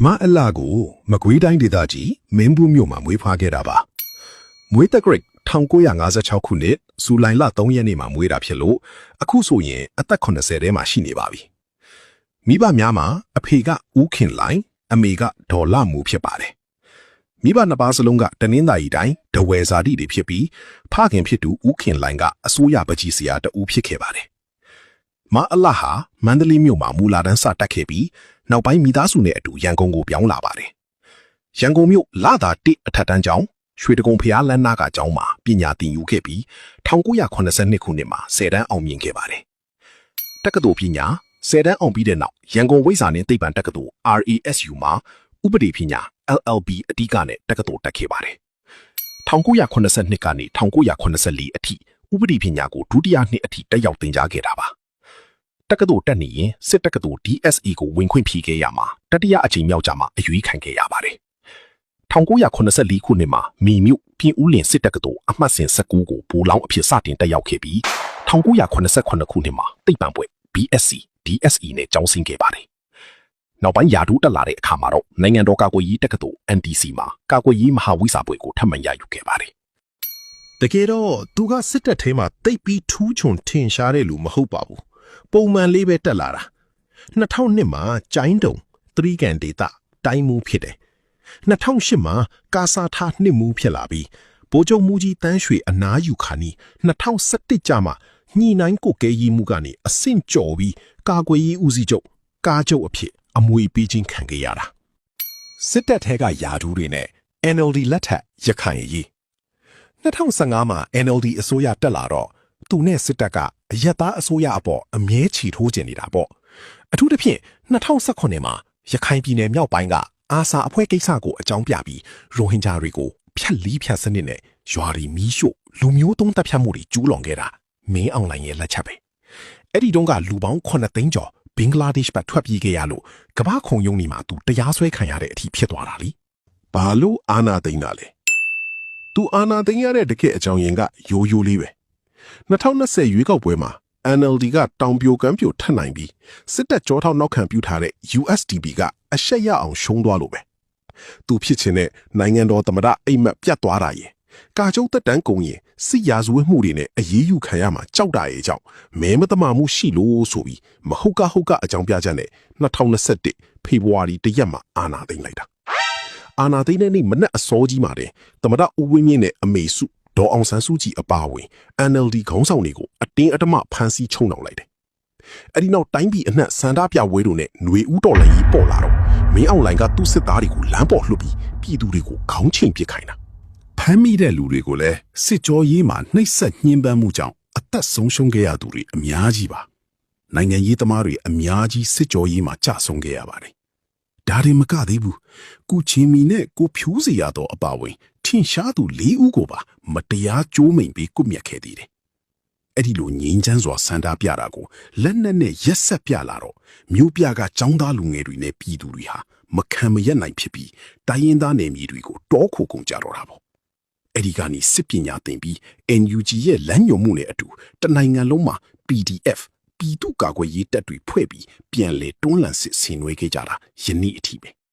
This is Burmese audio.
မအလာကိုမကွေးတိုင်းဒေသကြီးမင်းဘူးမြို့မှာမွေးဖွားခဲ့တာပါမွေးတက်ဂရိတ်1956ခုနှစ်ဇူလိုင်လ3ရက်နေ့မှာမွေးတာဖြစ်လို့အခုဆိုရင်အသက်80ထဲမှာရှိနေပါပြီမိဘများမှာအဖေကဦးခင်လိုင်အမေကဒေါ်လာမူဖြစ်ပါတယ်မိဘနှစ်ပါးစလုံးကတနင်္သာရီတိုင်းဒဝယ်ဇာတိတွေဖြစ်ပြီးဖခင်ဖြစ်သူဦးခင်လိုင်ကအစိုးရပကြီးဆရာတဦးဖြစ်ခဲ့ပါတယ်မအလာဟာမန္တလေးမြို့မှာမူလာတန်းစတက်ခဲ့ပြီးနောက်ပိုင်းမိသားစုနဲ့အတူရန်ကုန်ကိုပြောင်းလာပါတယ်။ရန်ကုန်မြို့လာသာတိအထက်တန်းကျောင်းရွှေတကုံဖျားလန်းနာကကျောင်းမှာပညာသင်ယူခဲ့ပြီး1982ခုနှစ်မှာ10တန်းအောင်မြင်ခဲ့ပါတယ်။တက္ကသိုလ်ပညာ10တန်းအောင်ပြီးတဲ့နောက်ရန်ကုန်ဝိဇ္ဇာနဲ့သိပ္ပံတက္ကသိုလ် RASU မှာဥပဒေပညာ LLB အဓိကနဲ့တက္ကသိုလ်တက်ခဲ့ပါတယ်။1982ကနေ1984အထိဥပဒေပညာကိုဒုတိယနှစ်အထိတက်ရောက်သင်ကြားခဲ့တာပါ။တက္ကသိုလ်တက်နေရင်စစ်တက္ကသိုလ် DSE ကိုဝင်ခွင့်ဖြေခဲ့ရမှာတတိယအကြိမ်မြောက်ကြမှာအရွေးခံခဲ့ရပါတယ်1984ခုနှစ်မှာမိမြို့ပြင်ဦးလင်စစ်တက္ကသိုလ်အမှတ်စဉ်19ကိုဘူလောင်းအဖြစ်စတင်တက်ရောက်ခဲ့ပြီး1989ခုနှစ်မှာသိပ္ပံဘွဲ့ BSc DSE နဲ့ကျောင်းဆင်းခဲ့ပါတယ်နောက်ပိုင်းယာဒူးတက်လာတဲ့အခါမှာတော့နိုင်ငံတော်ကာကွယ်ရေးတက္ကသိုလ် NTC မှာကာကွယ်ရေးမဟာဝိဇ္ဇာဘွဲ့ကိုထပ်မံရယူခဲ့ပါတယ်တကယ်တော့သူကစစ်တပ်ထဲမှာတိတ်ပြီးထူးချွန်ထင်ရှားတဲ့လူမဟုတ်ပါဘူးပုံမှန်လေးပဲတက်လာတာ2002မှာကျိုင်းတုံသရီကန်ဒေတာတိုင်းမှုဖြစ်တယ်2008မှာကာစာထားနှစ်မှုဖြစ်လာပြီးဗိုလ်ချုပ်မှုကြီးတန်းရွှေအနားယူခါနီ2017ကျမှညှိနှိုင်းကိုကဲရေးမှုကနေအဆင့်ကျော်ပြီးကာကွယ်ရေးဦးစီးချုပ်ကားချုပ်အဖြစ်အမွေပေးခြင်းခံခဲ့ရတာစစ်တပ်ထဲကယာဒူးတွေနဲ့ NLD လက်ထက်ရခိုင်ရေး2015မှာ NLD အစိုးရတက်လာတော့သူနဲ့စစ်တပ်ကအရက်သားအစိုးရအပေါ်အမြဲချီထိုးကျင်နေတာပေါ့အထူးသဖြင့်2019မှာရခိုင်ပြည်နယ်မြောက်ပိုင်းကအာဆာအဖွဲ့ကိစ္စကိုအကြောင်းပြပြီးရိုဟင်ဂျာတွေကိုဖျက်လီးဖျက်စနစ်နဲ့ရွာတွေမီးရှို့လူမျိုးတုံးတပ်ဖြတ်မှုတွေကျူးလွန်ခဲ့တာမင်းအောင်လှိုင်ရဲ့လက်ချက်ပဲအဲ့ဒီတုန်းကလူပေါင်း9သိန်းကျော်ဘင်္ဂလားဒေ့ရှ်ဘက်ထွက်ပြေးခဲ့ရလို့ကမ္ဘာခုံရုံးနေမှာသူတရားစွဲခံရတဲ့အထိဖြစ်သွားတာလीဘာလို့အာနာသိန်းတာလဲသူအာနာသိန်းရတဲ့တကယ့်အကြောင်းရင်းကရိုးရိုးလေးပဲ2020ရွေးကောက်ပွဲမှာ NLD ကတောင်ပြိုကမ်းပြိုထက်နိုင်ပြီးစစ်တပ်ကြောထောက်နောက်ခံပြုထားတဲ့ USDP ကအရှက်ရအောင်ရှုံးသွားလို့ပဲသူဖြစ်ချင်တဲ့နိုင်ငံတော်သမ္မတအိမ်မက်ပြတ်သွားတာရင်ကာကျုံသက်တမ်းကုန်ရင်စစ်ရာဇဝတ်မှုတွေနဲ့အရေးယူခံရမှာကြောက်တာရဲ့ကြောင့်မဲမတမာမှုရှိလို့ဆိုပြီးမဟုတ်ကအကြောင်းပြချက်နဲ့2021ဖေဖော်ဝါရီ1ရက်မှာအာဏာသိမ်းလိုက်တာအာဏာသိမ်းတဲ့နေ့မနက်အစောကြီးမှာတင်သမ္မတဦးဝင်းမြင့်နဲ့အမေစုဒေါ်အောင်ဆန်းစုကြည်အပါအဝင် NLD ခေါင်းဆောင်တွေကိုအတင်းအဓမ္မဖမ်းဆီးချုံနှောင်လိုက်တယ်။အဲဒီနောက်တိုင်းပြည်အနှံ့စန္ဒပြပွဲတွေနဲ့ຫນွေဦးတော်လှန်ရေးပေါ်လာတော့မင်းအောင်လှိုင်ကသူ့စစ်သားတွေကိုလမ်းပေါ်လှုပ်ပြီးပြည်သူတွေကိုခေါင်းချိန်ပစ်ခိုင်းတာ။ဖမ်းမိတဲ့လူတွေကိုလည်းစစ်ကြောရေးမှာနှိပ်စက်ညှဉ်းပန်းမှုကြောင့်အသက်ဆုံးရှုံးခဲ့ရသူတွေအများကြီးပါ။နိုင်ငံရေးသမားတွေအများကြီးစစ်ကြောရေးမှာကြာဆုံးခဲ့ရပါတယ်။ဒါတွေမကသေးဘူး။ကုချင်းမီနဲ့ကိုဖြူးစီရတော့အပါဝင်ထင်ရှားသူ4ဦးကိုပါမတရားကြိုးမိန်ပြီးကုမြတ်ခဲ့သေးတယ်။အဲ့ဒီလိုငြိမ်းချမ်းစွာစန္ဒပြတာကိုလက်နက်နဲ့ရက်ဆက်ပြလာတော့မြို့ပြကចောင်းသားလူငယ်တွေနဲ့ပြည်သူတွေဟာမခံမရက်နိုင်ဖြစ်ပြီးတိုင်းရင်းသားနယ်မြေတွေကိုတောခိုကုန်ကြတော့တာပေါ့။အဲ့ဒီကနေစစ်ပညာသင်ပြီး NUG ရဲ့လမ်းညွှန်မှုနဲ့အတူတနိုင်ငံလုံးမှာ PDF ပြည်သူ့ကာကွယ်ရေးတပ်တွေဖွဲ့ပြီးပြန်လေတွန်းလှန်စစ်ဆင်နွှဲခဲ့ကြတာယနေ့အထိပဲ။